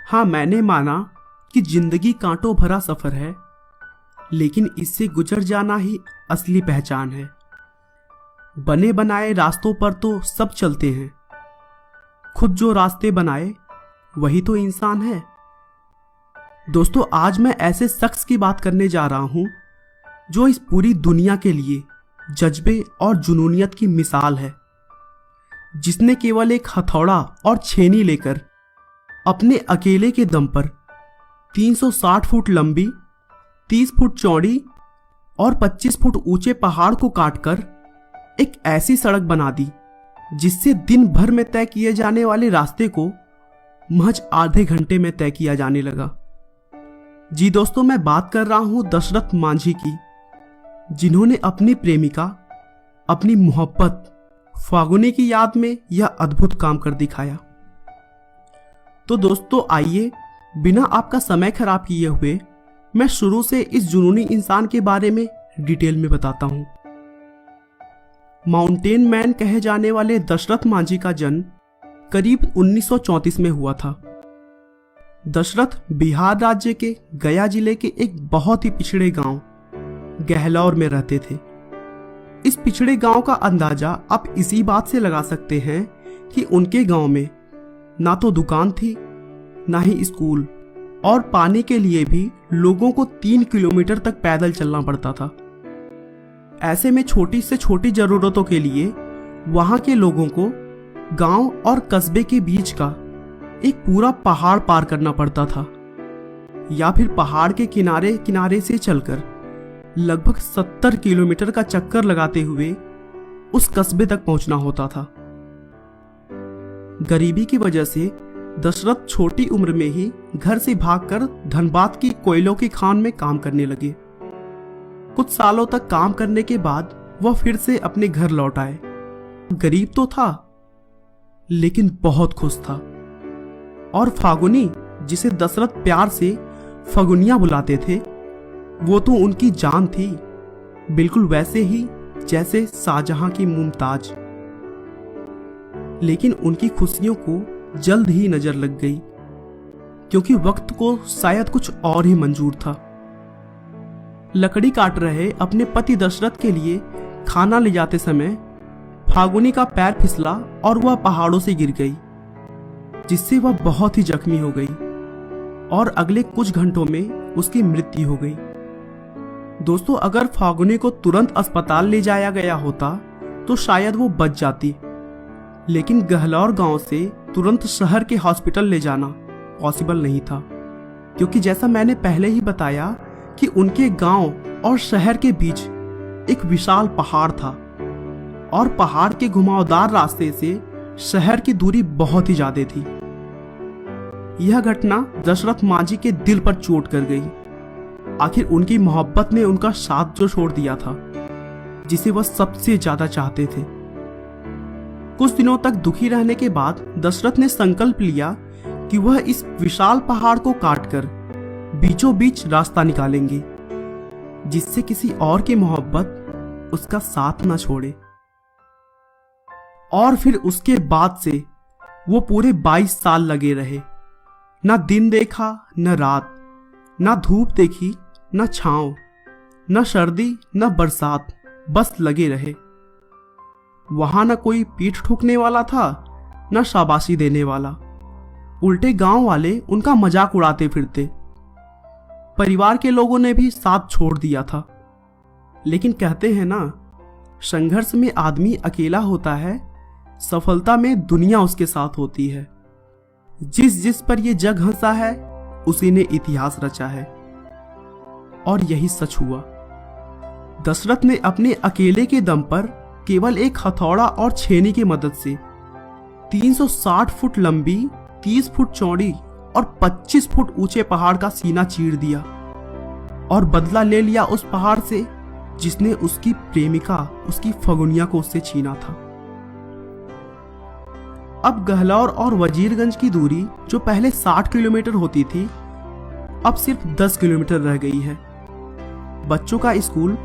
हाँ, मैंने माना कि जिंदगी कांटों भरा सफर है, लेकिन इससे गुजर जाना ही असली पहचान है। बने बनाए रास्तों पर तो सब चलते हैं, खुद जो रास्ते बनाए वही तो इंसान है। दोस्तों, आज मैं ऐसे शख्स की बात करने जा रहा हूं जो इस पूरी दुनिया के लिए जज्बे और जुनूनियत की मिसाल है, जिसने केवल एक हथौड़ा और छेनी लेकर अपने अकेले के दम पर 360 फुट लंबी, 30 फुट चौड़ी और 25 फुट ऊंचे पहाड़ को काटकर एक ऐसी सड़क बना दी जिससे दिन भर में तय किए जाने वाले रास्ते को महज आधे घंटे में तय किया जाने लगा। जी दोस्तों, मैं बात कर रहा हूं दशरथ मांझी की, जिन्होंने अपनी प्रेमिका, अपनी मोहब्बत फागुनी की याद में यह अद्भुत काम कर दिखाया। तो दोस्तों आइए, बिना आपका समय खराब किए हुए मैं शुरू से इस जुनूनी इंसान के बारे में डिटेल में बताता हूं। माउंटेन मैन कहे जाने वाले दशरथ मांझी का जन्म करीब 1934 में हुआ था। दशरथ बिहार राज्य के गया जिले के एक बहुत ही पिछड़े गांव गहलौर में रहते थे। इस पिछड़े गांव का अंदाजा आप इसी बात से लगा सकते हैं कि उनके गांव में ना तो दुकान थी, ना ही स्कूल, और पानी के लिए भी लोगों को 3 किलोमीटर तक पैदल चलना पड़ता था। ऐसे में छोटी से छोटी जरूरतों के लिए वहां के लोगों को गांव और कस्बे के बीच का एक पूरा पहाड़ पार करना पड़ता था, या फिर पहाड़ के किनारे किनारे से चलकर लगभग 70 किलोमीटर का चक्कर लगाते हुए उस कस्बे तक पहुंचना होता था। गरीबी की वजह से दशरथ छोटी उम्र में ही घर से भागकर धनबाद की कोयलों की खान में काम करने लगे। कुछ सालों तक काम करने के बाद वह फिर से अपने घर लौट आए। गरीब तो था, लेकिन बहुत खुश था। और फागुनी, जिसे दशरथ प्यार से फगुनिया बुलाते थे, वो तो उनकी जान थी, बिल्कुल वैसे ही जैसे शाहजहां की मुमताज। लेकिन उनकी खुशियों को जल्द ही नजर लग गई, क्योंकि वक्त को शायद कुछ और ही मंजूर था। लकड़ी काट रहे अपने पति दशरथ के लिए खाना ले जाते समय फागुनी का पैर फिसला और वह पहाड़ों से गिर गई, जिससे वह बहुत ही जख्मी हो गई और अगले कुछ घंटों में उसकी मृत्यु हो गई। दोस्तों, अगर फागुनी को तुरंत अस्पताल ले जाया गया होता तो शायद वो बच जाती, लेकिन गहलौर गांव से तुरंत शहर के हॉस्पिटल ले जाना पॉसिबल नहीं था, क्योंकि जैसा मैंने पहले ही बताया कि उनके गांव और शहर के बीच एक विशाल पहाड़ था, और पहाड़ के घुमावदार रास्ते से शहर की दूरी बहुत ही ज्यादा थी। यह घटना दशरथ मांझी के दिल पर चोट कर गई। आखिर उनकी मोहब्बत ने उनका साथ जो छोड़ दिया था, जिसे वह सबसे ज्यादा चाहते थे। कुछ दिनों तक दुखी रहने के बाद दशरथ ने संकल्प लिया कि वह इस विशाल पहाड़ को काटकर बीचों बीच रास्ता निकालेंगे, जिससे किसी और की मोहब्बत उसका साथ न छोड़े। और फिर उसके बाद से वो पूरे 22 साल लगे रहे। न दिन देखा न रात, न धूप देखी न छांव, न सर्दी न बरसात, बस लगे रहे। वहां न कोई पीठ ठोकने वाला था, न शाबाशी देने वाला। उल्टे गांव वाले उनका मजाक उड़ाते फिरते। परिवार के लोगों ने भी साथ छोड़ दिया था। लेकिन कहते हैं ना, संघर्ष में आदमी अकेला होता है, सफलता में दुनिया उसके साथ होती है। जिस जिस पर ये जग हंसा है, उसी ने इतिहास रचा है। और यही सच हुआ। दशरथ ने अपने अकेले के दम पर केवल एक हथौड़ा और छेनी की मदद से 360 फुट लंबी, 30 फुट चौड़ी और 25 फुट ऊंचे पहाड़ का सीना चीर दिया, और बदला ले लिया उस पहाड़ से जिसने उसकी प्रेमिका, उसकी फगुनिया को उससे छीना था। अब गहलौर और वजीरगंज की दूरी जो पहले 60 किलोमीटर होती थी, अब सिर्फ 10 किलोमीटर रह गई है। बच्चों का स्कूल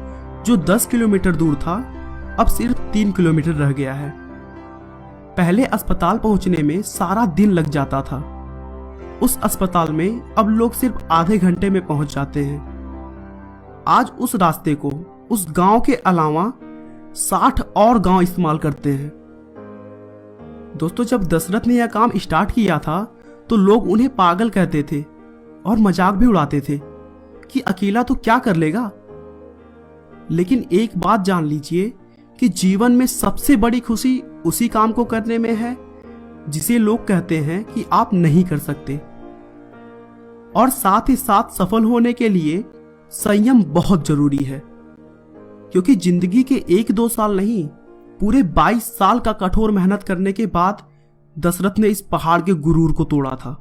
जो 10 किलोमीटर दूर था, अब सिर्फ 3 किलोमीटर रह गया है। पहले अस्पताल पहुंचने में सारा दिन लग जाता था, उस अस्पताल में अब लोग सिर्फ आधे घंटे में पहुंच जाते हैं। आज उस रास्ते को उस गांव के अलावा 60 और गांव इस्तेमाल करते हैं। दोस्तों, जब दशरथ ने यह काम स्टार्ट किया था तो लोग उन्हें पागल कहते थे और मजाक भी उड़ाते थे कि अकेला तो क्या कर लेगा। लेकिन एक बात जान लीजिए कि जीवन में सबसे बड़ी खुशी उसी काम को करने में है जिसे लोग कहते हैं कि आप नहीं कर सकते। और साथ ही साथ सफल होने के लिए संयम बहुत जरूरी है, क्योंकि जिंदगी के 1-2 साल नहीं, पूरे 22 साल का कठोर मेहनत करने के बाद दशरथ ने इस पहाड़ के गुरूर को तोड़ा था।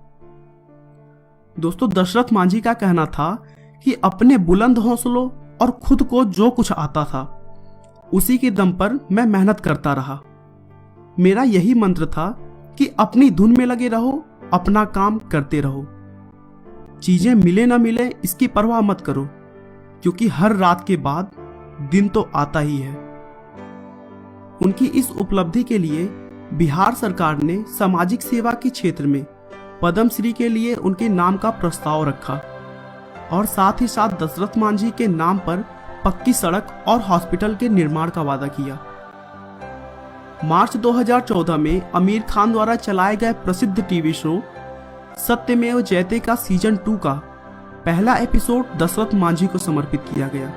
दोस्तों, दशरथ मांझी का कहना था कि अपने बुलंद हौसलों और खुद को जो कुछ आता था उसी के दम पर मैं मेहनत करता रहा। मेरा यही मंत्र था कि अपनी धुन में लगे रहो, अपना काम करते रहो। चीजें मिले ना मिले इसकी परवाह मत करो, क्योंकि हर रात के बाद दिन तो आता ही है। उनकी इस उपलब्धि के लिए बिहार सरकार ने सामाजिक सेवा के क्षेत्र में पद्मश्री के लिए उनके नाम का प्रस्ताव रखा और साथ ही साथ दशरथ मांझी के नाम पर पक्की सड़क और हॉस्पिटल के निर्माण का वादा किया। मार्च 2014 में आमिर खान द्वारा चलाए गए प्रसिद्ध टीवी शो सत्यमेव जयते का सीजन 2 का पहला एपिसोड दशरथ मांझी को समर्पित किया गया।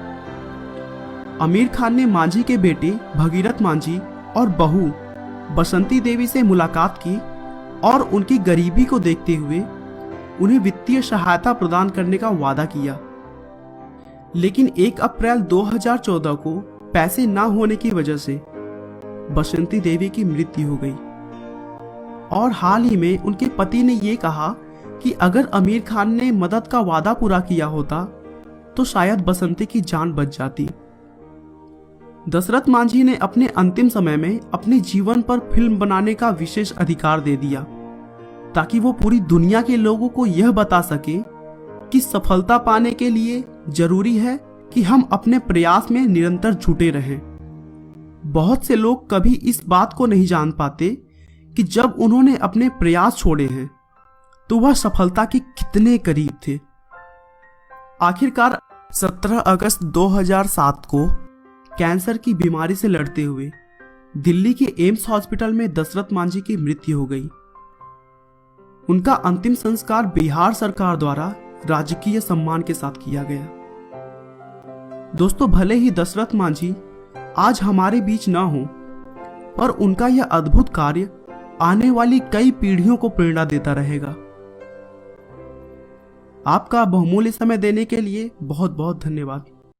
आमिर खान ने मांझी के बेटे भगीरथ मांझी और बहू बसंती देवी से मुलाकात की और उनकी गरीबी को देखते हुए उन्हें वित्तीय सहायता प्रदान करने का वादा किया। लेकिन 1 अप्रैल 2014 को पैसे न होने की वजह से बसंती देवी की मृत्यु हो गई और हाल ही में उनके पति ने यह कहा कि अगर आमिर खान ने मदद का वादा पूरा किया होता तो शायद बसंती की जान बच जाती। दशरथ मांझी ने अपने अंतिम समय में अपने जीवन पर फिल्म बनाने का विशेष अधिकार दे दिया ताकि वो पूरी दुनिया के लोगों को यह बता सके कि सफलता पाने के लिए जरूरी है कि हम अपने प्रयास में निरंतर जुटे रहें। बहुत से लोग कभी इस बात को नहीं जान पाते कि जब उन्होंने अपने प्रयास छोड़े हैं तो वह सफलता के कितने करीब थे। आखिरकार 17 अगस्त 2007 को कैंसर की बीमारी से लड़ते हुए दिल्ली के एम्स हॉस्पिटल में दशरथ मांझी की मृत्यु हो गई। उनका अंतिम संस्कार बिहार सरकार द्वारा राजकीय सम्मान के साथ किया गया। दोस्तों, भले ही दशरथ मांझी आज हमारे बीच ना हो, पर उनका यह अद्भुत कार्य आने वाली कई पीढ़ियों को प्रेरणा देता रहेगा। आपका बहुमूल्य समय देने के लिए बहुत बहुत धन्यवाद।